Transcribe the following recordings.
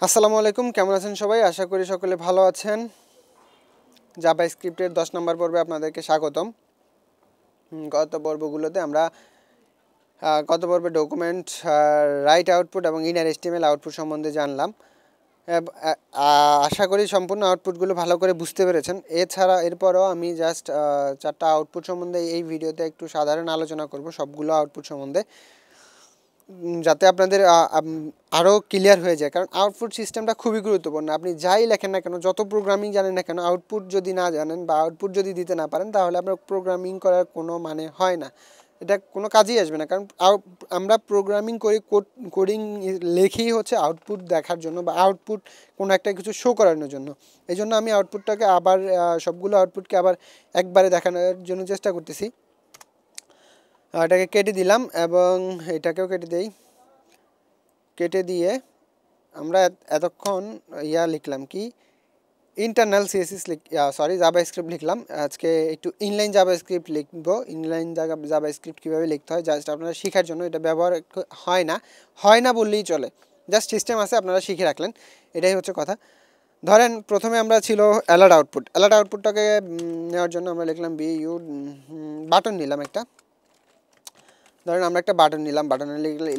আসসালামু আলাইকুম, কেমন আছেন সবাই? আশা করি সকলে ভালো আছেন। জাভাস্ক্রিপ্টের 10 নম্বর পর্বে আপনাদেরকে স্বাগতম। গত পর্বে ডকুমেন্ট রাইট আউটপুট এবং ইনার এস্টিমেল আউটপুট সম্বন্ধে জানলাম। আশা করি সম্পূর্ণ আউটপুটগুলো ভালো করে বুঝতে পেরেছেন। এরপরও আমি জাস্ট 4টা আউটপুট সম্বন্ধে এই ভিডিওতে একটু সাধারণ আলোচনা করব, সবগুলো আউটপুট সম্বন্ধে, যাতে আপনাদের আরও ক্লিয়ার হয়ে যায়। কারণ আউটপুট সিস্টেমটা খুবই গুরুত্বপূর্ণ। আপনি যাই লেখেন না কেন, যত প্রোগ্রামিং জানেন না কেন, আউটপুট যদি না জানেন বা আউটপুট যদি দিতে না পারেন, তাহলে আপনার প্রোগ্রামিং করার কোনো মানে হয় না, এটা কোনো কাজেই আসবে না। কারণ আমরা প্রোগ্রামিং করি, কোডিং লেখেই হচ্ছে আউটপুট দেখার জন্য বা আউটপুট কোনো একটা কিছু শো করানোর জন্য। এই জন্য আমি আউটপুটটাকে আবার সবগুলো আউটপুটকে আবার একবারে দেখানোর জন্য চেষ্টা করতেছি। এটাকে কেটে দিলাম এবং এটাকেও কেটে দেই। কেটে দিয়ে আমরা এতক্ষণ লিখলাম কি, ইন্টারনাল জাভাস্ক্রিপ্ট লিখলাম। আজকে একটু ইনলাইন জাভাস্ক্রিপ্ট লিখবো। ইনলাইন জাভাস্ক্রিপ্ট কীভাবে লিখতে হয় জাস্ট আপনারা শেখার জন্য, এটা ব্যবহার হয় না বললেই চলে, জাস্ট সিস্টেম আছে, আপনারা শিখে রাখলেন, এটাই হচ্ছে কথা। ধরেন প্রথমে আমরা ছিল অ্যালার্ট আউটপুটটাকে নেওয়ার জন্য আমরা লিখলাম বাটন নিলাম একটা। ধরেন আমরা একটা বাটন নিলাম, বাটনে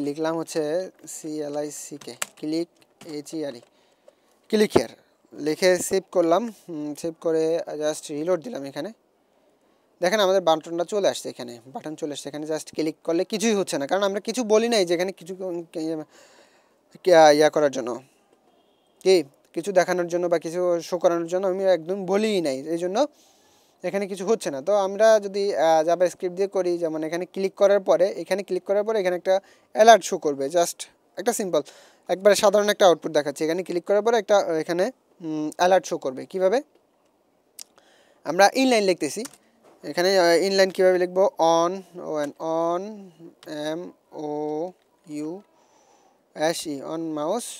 লিখলাম হচ্ছে CLICK, ক্লিক হিয়ার, লিখে সেভ করলাম। সেভ করে জাস্ট রিলোড দিলাম। এখানে দেখেন আমাদের বাটনটা চলে আসছে, এখানে বাটন চলে আসছে। এখানে জাস্ট ক্লিক করলে কিছুই হচ্ছে না, কারণ আমরা কিছু বলি নাই যে এখানে কিছু করার জন্য, কিছু দেখানোর জন্য বা কিছু শো করানোর জন্য আমি একদম বলিই নাই, এই জন্য এখানে কিছু হচ্ছে না। তো আমরা যদি জাভাস্ক্রিপ্ট দিয়ে করি, যেমন এখানে ক্লিক করার পরে এখানে একটা অ্যালার্ট শো করবে, জাস্ট একটা সিম্পল একবারে সাধারণ একটা আউটপুট দেখাচ্ছে। এখানে ক্লিক করার পরে এখানে অ্যালার্ট শো করবে। কিভাবে? আমরা ইনলাইন লিখতেছি। এখানে ইনলাইন কীভাবে লিখবো? On MOUSE,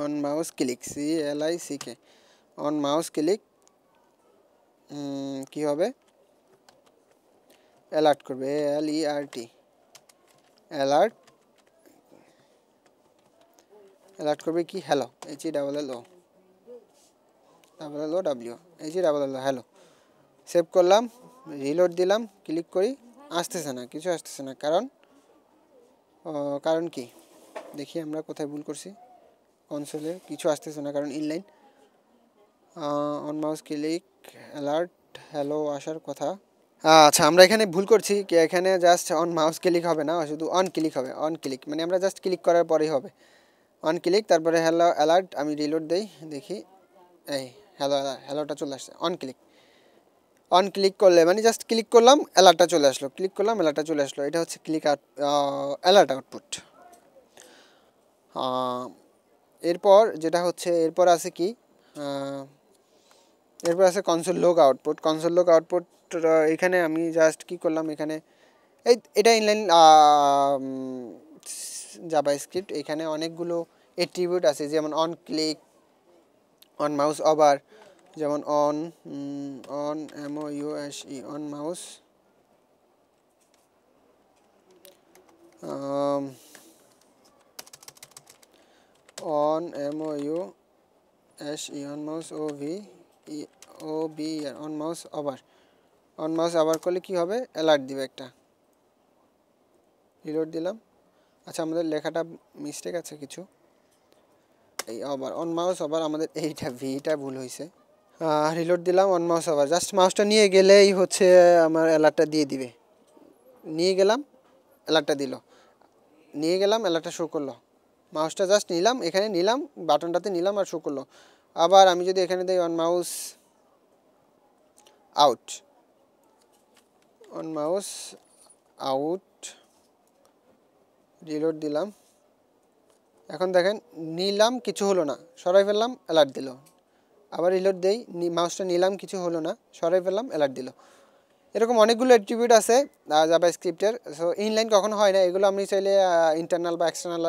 on mouse click, CLICK, on mouse click কি হবে? অ্যালার্ট করবে, ALERT, অ্যালার্ট করবে কি? Hello, HELLO, hello. সেভ করলাম, রিলোড দিলাম, ক্লিক করি, কিছু আসতেছে না। কারণ কি দেখি আমরা কোথায় ভুল করছি। কনসোলে কিছু আসতেছে না, কারণ inline. On mouse click, alert, hello আসার কথা। আচ্ছা, আমরা এখানে ভুল করছি। এখানে জাস্ট অন মাউস ক্লিক হবে না, শুধু অন ক্লিক হবে। অন ক্লিক মানে আমরা জাস্ট ক্লিক করার পরেই হবে অন ক্লিক, তারপরে হ্যালো অ্যালার্ট। আমি রিলোড দেই, দেখি এই হ্যালোটা চলে আসছে। অন ক্লিক করলে মানে জাস্ট ক্লিক করলাম, অ্যালার্টটা চলে আসলো। এটা হচ্ছে অ্যালার্ট আউটপুট। এরপর যেটা হচ্ছে, এরপর আছে কি, এরপর আছে কনসোল লগ আউটপুট। এখানে আমি জাস্ট কি করলাম, এখানে এটা ইনলাইন জাভাস্ক্রিপ্ট। এখানে অনেকগুলো অ্যাট্রিবিউট আছে, যেমন on click, on mouse over, যেমন on MOUSE, on mouse, on MOUSE, on mouse OVER, on mouse over করলে কি হবে? অ্যালার্ট দিবে একটা। রিলোড দিলাম। আচ্ছা, আমাদের লেখাটা মিস্টেক আছে কিছু। এই অন মাউস ওভার, আমাদের ভিটা ভুল হয়েছে। রিলোড দিলাম, অন মাউস ওভার, জাস্ট মাউসটা নিয়ে গেলেই হচ্ছে আমার অ্যালার্টটা দিয়ে দিবে। নিয়ে গেলাম, অ্যালার্টটা শো করলো। মাউসটা জাস্ট নিলাম, এখানে নিলাম, বাটনটাতে নিলাম আর শো করলো। আবার আমি যদি এখানে দিই অন মাউস আউট, রিলোড দিলাম। এখন দেখেন নিলাম, কিছু হলো না, সরাই ফেললাম, অ্যালার্ট দিল। আবার রিলোড দেই, মাউসটা নিলাম, কিছু হলো না, সরাই ফেললাম, অ্যালার্ট দিল। এরকম অনেকগুলো অ্যাট্রিবিউট আছে জাভাস্ক্রিপ্টের। সো ইনলাইন কখনো হয় না, এগুলো আমি চাইলে ইন্টারনাল বা এক্সটার্নাল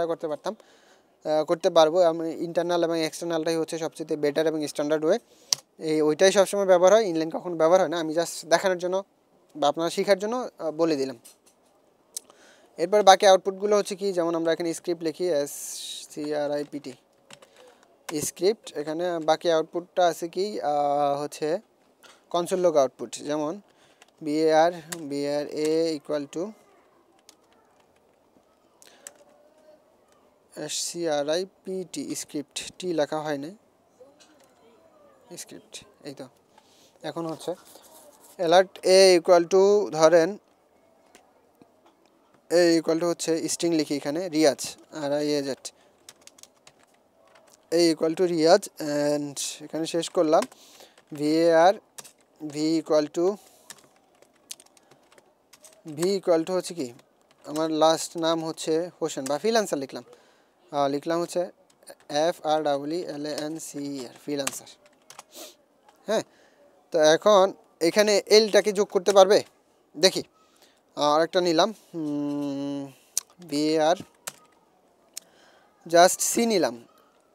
করতে পারবো। আমি ইন্টারনাল এবং এক্সটার্নালটাই হচ্ছে সবচেয়ে বেটার এবং স্ট্যান্ডার্ড ওয়ে। ওইটাই সবসময় ব্যবহার হয়, ইনলাইন কখনো ব্যবহার হয় না। আমি জাস্ট দেখানোর জন্য বা আপনারা শেখার জন্য বলে দিলাম। এরপর বাকি আউটপুটগুলো হচ্ছে কি, যেমন আমরা এখানে স্ক্রিপ্ট লিখি, SCRIPT, স্ক্রিপ্ট এখানে বাকি আউটপুটটা আছে কি হচ্ছে কনসোল লগ আউটপুট, যেমন var a equal to script, script টি লেখা হয় না, স্ক্রিপ্ট এই তো। এখন হচ্ছে অ্যালার্ট এ ইকুয়াল টু ধরেন এ ইকুয়াল টু হচ্ছে স্ট্রিং লিখি এখানে Riaz RIaz a equal to Riaz and এখানে শেষ করলাম var v ইকুয়াল টু হচ্ছে কি আমার লাস্ট নাম হচ্ছে হোসেন বা ফ্রিল্যান্সার লিখলাম হচ্ছে FREELANCER ফ্রিল্যান্সার। হ্যাঁ, তো এখন এখানে এলটাকে যোগ করতে পারবে দেখি, আরেকটা নিলাম var জাস্ট সি নিলাম,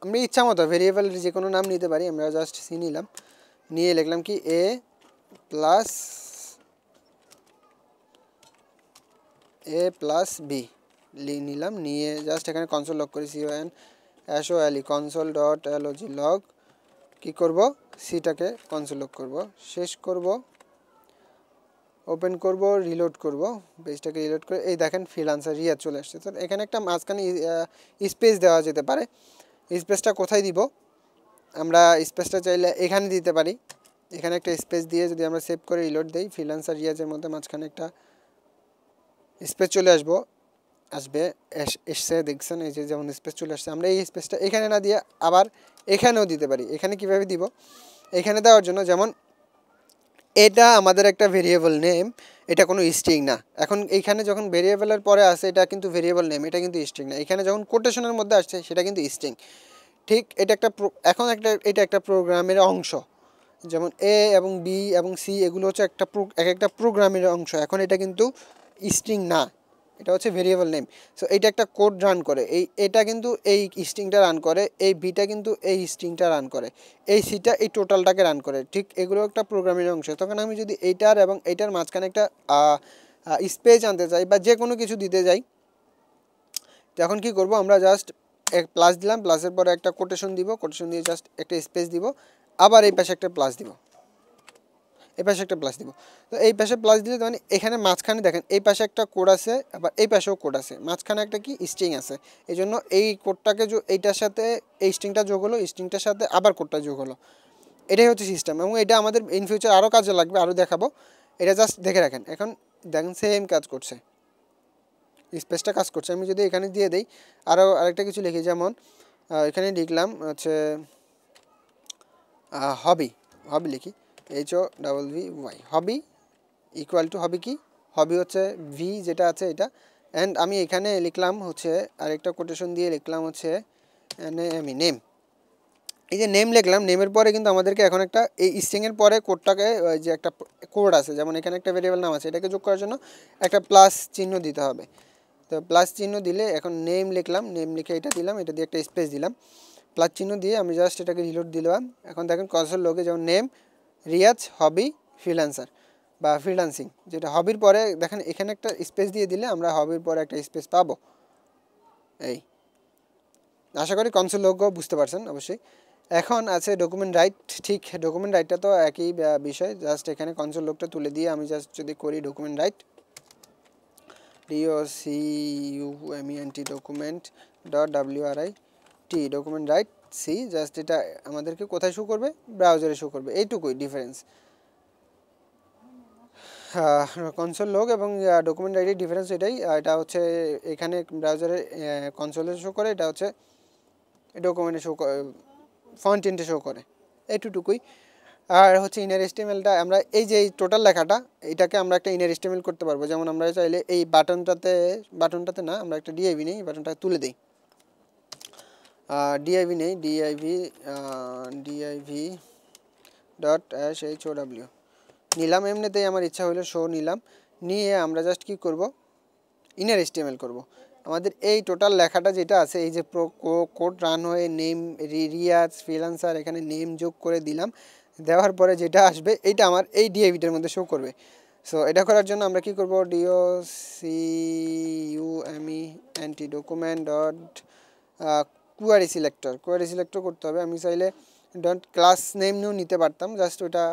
আমরা ইচ্ছা মতো ভেরিয়েবলের যে কোনো নাম নিতে পারি, আমরা জাস্ট সি নিলাম, নিয়ে লিখলাম কি a প্লাস বি নিলাম, নিয়ে জাস্ট এখানে কনসোল লগ করি CONSOLE console dot log log কী করবো সিটাকে কনসোল লগ করবো, শেষ করব, ওপেন করব, রিলোড করব, পেজটাকে রিলোড করে এই দেখেন ফ্রিল্যান্সার রিয়াজ চলে আসছে। তো এখানে একটা মাঝখানে স্পেস দেওয়া যেতে পারে, স্পেসটা কোথায় দিব, আমরা স্পেসটা চাইলে এখানে দিতে পারি, এখানে একটা স্পেস দিয়ে যদি আমরা সেভ করে রিলোড দিই ফ্রিল্যান্সার রিয়াজের মধ্যে মাঝখানে একটা স্পেস চলে এসছে দেখছেন, এই যে যেমন স্পেস চলে আসছে। আমরা এই স্পেসটা এখানে না দিয়ে আবার এখানেও দিতে পারি। এখানে কিভাবে দিব, এখানে দেওয়ার জন্য যেমন এটা আমাদের একটা ভেরিয়েবল নেম, এটা কোনো স্ট্রিং না। এখন এইখানে যখন ভেরিয়েবলের পরে আসে এটা কিন্তু ভেরিয়েবল নেম, এটা কিন্তু স্ট্রিং না। এখানে যখন কোটেশনের মধ্যে আসছে সেটা কিন্তু স্ট্রিং। ঠিক এটা এটা একটা প্রোগ্রামের অংশ, যেমন এ এবং বি এবং সি এগুলো হচ্ছে একটা প্রোগ্রামের অংশ। এখন এটা কিন্তু স্ট্রিং না, এটা হচ্ছে ভেরিয়েবল নেম। সো এটা একটা কোড রান করে, এটা কিন্তু এই স্ট্রিংটা রান করে, এই বিটা কিন্তু এই স্ট্রিংটা রান করে, এই সিটা এই টোটালটাকে রান করে। ঠিক এগুলো একটা প্রোগ্রামের অংশ। তখন আমি যদি এইটার এবং এইটার মাঝখানে একটা স্পেস আনতে চাই বা যে কোনো কিছু দিতে যাই, তখন কি করব, আমরা জাস্ট প্লাস দিলাম, প্লাসের পরে একটা কোটেশন দিব, কোটেশন দিয়ে জাস্ট একটা স্পেস দিব, আবার এই পাশে একটা প্লাস দিব, এই পাশে একটা প্লাস দিব। তো এই পাশে প্লাস দিলে মানে এখানে মাঝখানে দেখেন এই পাশে একটা কোড আছে, আবার এই পাশেও কোড আছে, মাঝখানে একটা কি স্ট্রিং আছে। এই জন্য এই কোডটাকে এইটার সাথে এই স্ট্রিংটা যোগ হলো, স্ট্রিংটার সাথে আবার কোডটা যোগ হলো। এটাই হচ্ছে সিস্টেম, এবং এটা আমাদের ইন ফিউচার আরও কাজে লাগবে, আরও দেখাবো। এটা জাস্ট দেখে রাখেন। এখন দেখেন সেম কাজ করছে, স্পেসটা কাজ করছে। আমি যদি এখানে দিয়ে দিই আরেকটা কিছু লিখি, যেমন এখানে লিখলাম হচ্ছে হবি লিখি HOVY হবি ইকুয়াল টু হবি কি, হবি হচ্ছে ভি যেটা আছে এটা, অ্যান্ড আমি এখানে লিখলাম হচ্ছে আরেকটা কোটেশন দিয়ে লিখলাম হচ্ছে নেম। এই যে নেম লিখলাম, নেমের পরে কিন্তু আমাদেরকে এখন একটা এই স্ট্রিংয়ের পরে কোডটাকে যে একটা কোড আছে, যেমন এখানে একটা ভেরিয়েবল নাম আছে, এটাকে যোগ করার জন্য একটা প্লাস চিহ্ন দিতে হবে। তো প্লাস চিহ্ন দিলে এখন নেম লিখলাম, নেম লিখে এটা দিলাম, এটা দিয়ে একটা স্পেস দিলাম, প্লাস চিহ্ন দিয়ে আমি জাস্ট এটাকে রিলোড দিলাম। এখন দেখেন কনসোল লগে যেমন নেম রিয়াজ হবি ফ্রিল্যান্সার বা ফ্রিল্যান্সিং, যেটা হবির পরে দেখেন এখানে একটা স্পেস দিয়ে দিলে আমরা হবির পরে একটা স্পেস পাবো। এই আশা করি কনসোল লোগো বুঝতে পারছেন অবশ্যই। এখন আছে ডকুমেন্ট রাইট। ঠিক ডকুমেন্ট রাইটটা তো একই বিষয়, জাস্ট এখানে কনসোল লোগটা তুলে দিয়ে আমি জাস্ট যদি করি document write DOCUMENT document .writ document write C, just এটা আমাদেরকে কোথায় শো করবে, ব্রাউজারে শো করবে, এইটুকুই ডিফারেন্স। কনসোল লগ এবং ডকুমেন্ট রাইটের ডিফারেন্স এটাই, এটা হচ্ছে এখানে ব্রাউজারে কনসোলে শো করে, এটা হচ্ছে ডকুমেন্টে শো করে, ফন্ট এন্ডে শো করে, এইটুকুই। আর হচ্ছে ইনার এস্টিমেলটা আমরা এই যে টোটাল লেখাটা এটাকে আমরা একটা ইনার এস্টিমেল করতে পারবো। যেমন আমরা চাইলে এই বাটনটাতে না, আমরা একটা ডিআইভি নেই, বাটনটা তুলে দিই, ডিআইভি নেই, ডিআইভি .show নিলাম, এমনিতেই আমার ইচ্ছা হলো শো নিলাম, নিয়ে আমরা জাস্ট কি করব, ইনার এস্টিমেল করব। আমাদের এই টোটাল লেখাটা যেটা আছে, এই যে কোড রান হয়ে নেম রিয়াজ ফ্রিল্যান্সার, এখানে নেম যোগ করে দিলাম, দেওয়ার পরে যেটা আসবে এইটা আমার এই ডিআইভিটার মধ্যে শো করবে। সো এটা করার জন্য আমরা কি করব, DOCUMENT ডকুমেন্ট কোয়ারি সিলেক্টর করতে হবে। আমি চাইলে ডন্ট ক্লাস নেম নিয়েও নিতে পারতাম, জাস্ট ওটা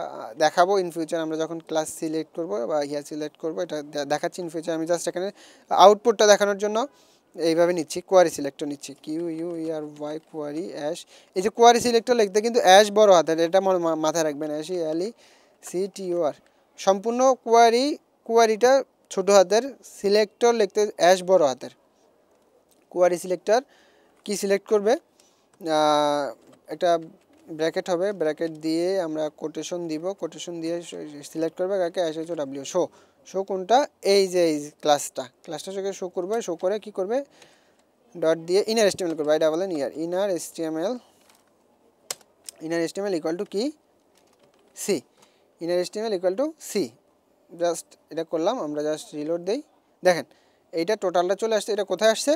দেখাবো ইন ফিউচার আমরা যখন ক্লাস সিলেক্ট করবো বা ইয়া সিলেক্ট করবো, এটা দেখাচ্ছি ইন ফিউচার। আমি জাস্ট এখানে আউটপুটটা দেখানোর জন্য এইভাবে নিচ্ছি, কোয়ারি সিলেক্টর নিচ্ছি, QUERY কোয়ারি অ্যাশ। এই যে কোয়ারি সিলেক্টর লিখতে কিন্তু অ্যাশ বড় হাতের, এটা মাথায় রাখবেন, অ্যাশ LECTOR। সম্পূর্ণ কোয়ারিটা ছোট হাতের, সিলেক্টর লিখতে অ্যাশ বড় হাতের। কোয়ারি সিলেক্টর কি সিলেক্ট করবে, একটা ব্র্যাকেট হবে, ব্র্যাকেট দিয়ে আমরা কোটেশন দিব, কোটেশন দিয়ে সিলেক্ট করবে কাকে, SHOW শো কোনটা, এই যে এই ক্লাসটা শো করবে, শো করে কি করবে, ডট দিয়ে ইনার HTML করবে, ইনার HTML ইকুয়াল টু কি, C, inner HTML equal to C. Just এটা করলাম, আমরা জাস্ট রিলোড দেই, দেখেন এইটা টোটালটা চলে আসছে। এটা কোথায় আসছে,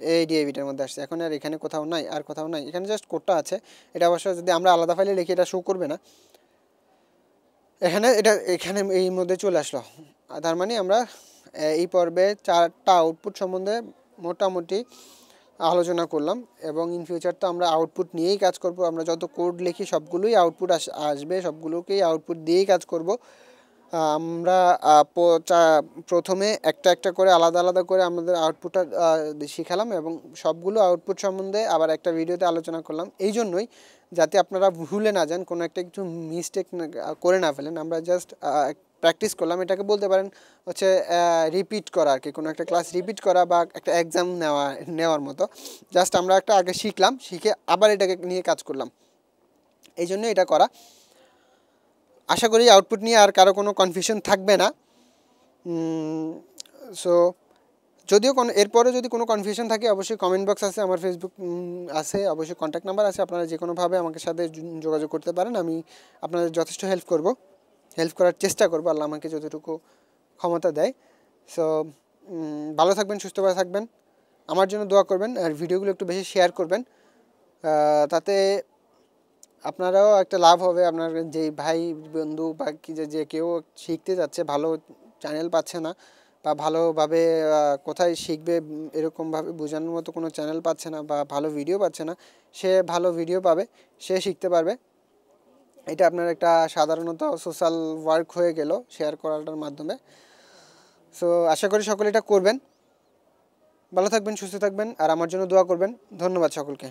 এই ডিএভিটার মধ্যে আসছে। এখন আর এখানে কোথাও নাই, আর কোথাও নাই, এখানে জাস্ট কোডটা আছে। এটা অবশ্য যদি আমরা আলাদা ফাইলে লিখি এটা শো করবে না, এখানে এই মধ্যে চলে আসলো। তার মানে আমরা এই পর্বে 4টা আউটপুট সম্বন্ধে মোটামুটি আলোচনা করলাম, এবং ইন ফিউচার তো আমরা আউটপুট নিয়েই কাজ করব। আমরা যত কোড লিখি সবগুলোই আউটপুট আসবে, সবগুলোকেই আউটপুট দিয়েই কাজ করব। আমরা প্রথমে একটা করে আলাদা করে আমাদের আউটপুটটা শিখালাম, এবং সবগুলো আউটপুট সম্বন্ধে আবার একটা ভিডিওতে আলোচনা করলাম, এই জন্যই যাতে আপনারা ভুলে না যান, কোনো একটা কিছু মিস্টেক করে না ফেলেন। আমরা জাস্ট প্র্যাকটিস করলাম, এটাকে বলতে পারেন হচ্ছে রিপিট করা আর কি, কোনো একটা ক্লাস রিপিট করা বা একটা এক্সাম নেওয়ার মতো। জাস্ট আমরা একটা আগে শিখলাম, শিখে আবার এটাকে নিয়ে কাজ করলাম, এই জন্য এটা করা। আশা করি আউটপুট নিয়ে আর কারো কোনো কনফিউশন থাকবে না। সো যদিও এরপরে যদি কোনো কনফিউশন থাকে অবশ্যই কমেন্ট বক্স আছে, আমার ফেসবুক আছে, অবশ্যই কন্ট্যাক্ট নাম্বার আছে, আপনারা যে কোনোভাবে আমাকে সাথে যোগাযোগ করতে পারেন। আমি আপনাদের যথেষ্ট হেল্প করার চেষ্টা করব, আল্লাহ আমাকে যতটুকু ক্ষমতা দেয়। সো ভালো থাকবেন, সুস্থভাবে থাকবেন, আমার জন্য দোয়া করবেন, আর ভিডিওগুলো একটু বেশি শেয়ার করবেন, তাতে আপনারাও একটা লাভ হবে। আপনার যে ভাই বন্ধু বা কি যে কেউ শিখতে যাচ্ছে, ভালো চ্যানেল পাচ্ছে না বা ভালোভাবে কোথায় শিখবে এরকমভাবে বোঝানোর মতো কোনো চ্যানেল পাচ্ছে না বা ভালো ভিডিও পাচ্ছে না, সে ভালো ভিডিও পাবে, সে শিখতে পারবে। এটা আপনার একটা সাধারণত সোশ্যাল ওয়ার্ক হয়ে গেল শেয়ার করাটার মাধ্যমে। সো আশা করি সকলে এটা করবেন। ভালো থাকবেন, সুস্থ থাকবেন, আর আমার জন্য দোয়া করবেন। ধন্যবাদ সকলকে।